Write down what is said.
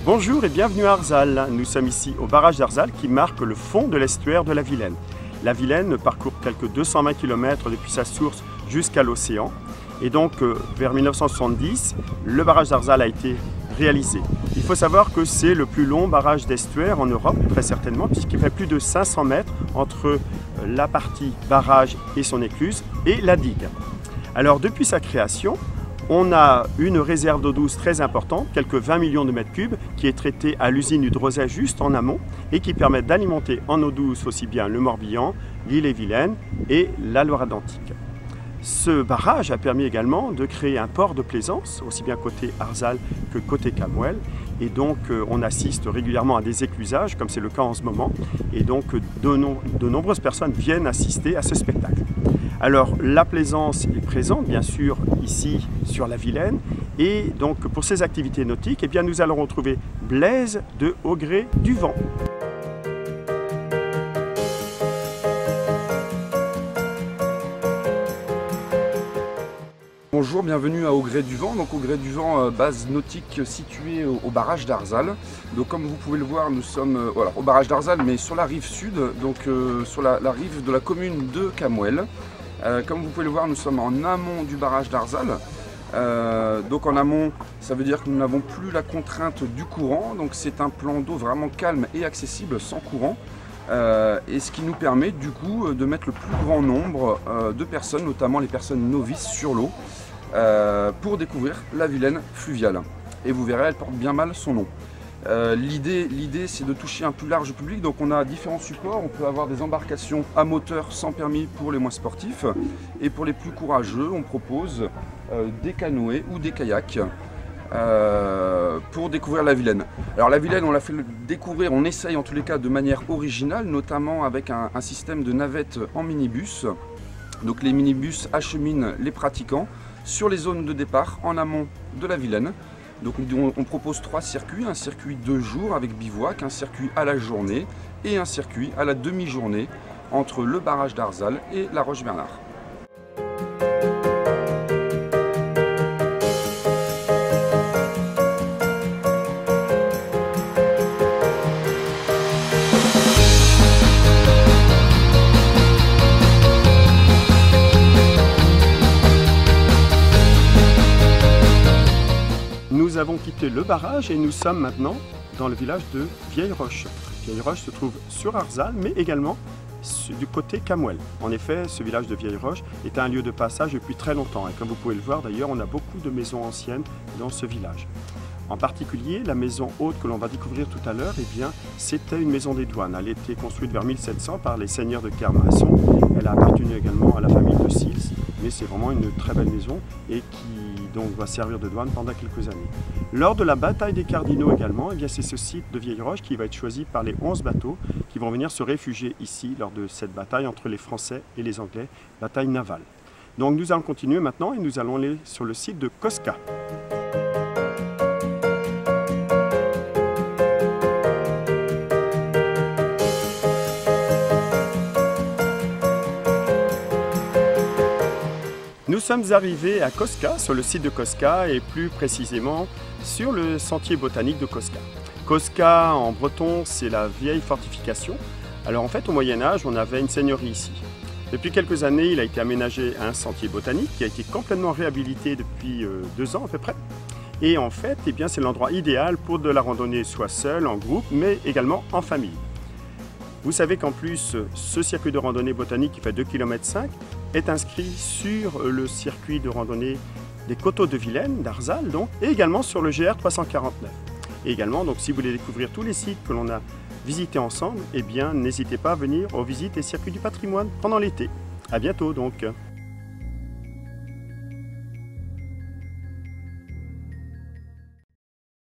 Bonjour et bienvenue à Arzal. Nous sommes ici au barrage d'Arzal qui marque le fond de l'estuaire de la Vilaine. La Vilaine parcourt quelques 220 km depuis sa source jusqu'à l'océan. Et donc vers 1970, le barrage d'Arzal a été réalisé. Il faut savoir que c'est le plus long barrage d'estuaire en Europe, très certainement, puisqu'il fait plus de 500 mètres entre la partie barrage et son écluse et la digue. Alors depuis sa création, on a une réserve d'eau douce très importante, quelques 20 millions de mètres cubes, qui est traitée à l'usine Hydrosais juste en amont et qui permet d'alimenter en eau douce aussi bien le Morbihan, l'Ille-et-Vilaine et la Loire-Atlantique. Ce barrage a permis également de créer un port de plaisance, aussi bien côté Arzal que côté Camuel. Et donc on assiste régulièrement à des éclusages, comme c'est le cas en ce moment. Et donc de nombreuses personnes viennent assister à ce spectacle. Alors la plaisance est présente bien sûr ici sur la Vilaine. Et donc pour ces activités nautiques, eh bien, nous allons retrouver Blaise de Au Gré du Vent. Bonjour, bienvenue à Au Gré du Vent. Donc Au Gré du Vent, base nautique située au barrage d'Arzal. Donc comme vous pouvez le voir, nous sommes au barrage d'Arzal, mais sur la rive sud, donc sur la rive de la commune de Camuel. Comme vous pouvez le voir, nous sommes en amont du barrage d'Arzal. Donc en amont, ça veut dire que nous n'avons plus la contrainte du courant. Donc c'est un plan d'eau vraiment calme et accessible, sans courant. Et ce qui nous permet du coup de mettre le plus grand nombre de personnes, notamment les personnes novices sur l'eau, pour découvrir la Vilaine fluviale. Et vous verrez, elle porte bien mal son nom. L'idée c'est de toucher un plus large public, donc on a différents supports. On peut avoir des embarcations à moteur sans permis pour les moins sportifs, et pour les plus courageux on propose des canoës ou des kayaks pour découvrir la Vilaine. Alors la Vilaine, on l'a fait découvrir, on essaye en tous les cas de manière originale, notamment avec un système de navettes en minibus. Donc les minibus acheminent les pratiquants sur les zones de départ en amont de la Vilaine. Donc on propose 3 circuits, un circuit de jour avec bivouac, un circuit à la journée et un circuit à la demi-journée entre le barrage d'Arzal et la Roche-Bernard. Nous avons quitté le barrage et nous sommes maintenant dans le village de Vieille-Roche. Vieille-Roche se trouve sur Arzal, mais également du côté Camuel. En effet, ce village de Vieille-Roche est un lieu de passage depuis très longtemps. Et comme vous pouvez le voir d'ailleurs, on a beaucoup de maisons anciennes dans ce village. En particulier, la maison haute que l'on va découvrir tout à l'heure, eh bien, c'était une maison des douanes. Elle a été construite vers 1700 par les seigneurs de Kermasson. Elle a appartenu également à la famille de Sils, mais c'est vraiment une très belle maison et qui donc va servir de douane pendant quelques années. Lors de la bataille des Cardinaux également, eh bien, c'est ce site de Vieille-Roche qui va être choisi par les 11 bateaux qui vont venir se réfugier ici lors de cette bataille entre les Français et les Anglais, bataille navale. Donc nous allons continuer maintenant et nous allons aller sur le site de Cosca. Nous sommes arrivés à Cosca, sur le site de Cosca et plus précisément sur le sentier botanique de Cosca. Cosca en breton, c'est la vieille fortification. Alors en fait au Moyen-Âge, on avait une seigneurie ici. Depuis quelques années, il a été aménagé un sentier botanique qui a été complètement réhabilité depuis 2 ans à peu près. Et en fait, eh bien, c'est l'endroit idéal pour de la randonnée soit seul, en groupe, mais également en famille. Vous savez qu'en plus, ce circuit de randonnée botanique qui fait 2,5 km est inscrit sur le circuit de randonnée des Coteaux de Vilaine, d'Arzal donc, et également sur le GR 349. Et également, donc, si vous voulez découvrir tous les sites que l'on a visités ensemble, eh bien, n'hésitez pas à venir aux visites et circuits du patrimoine pendant l'été. À bientôt donc.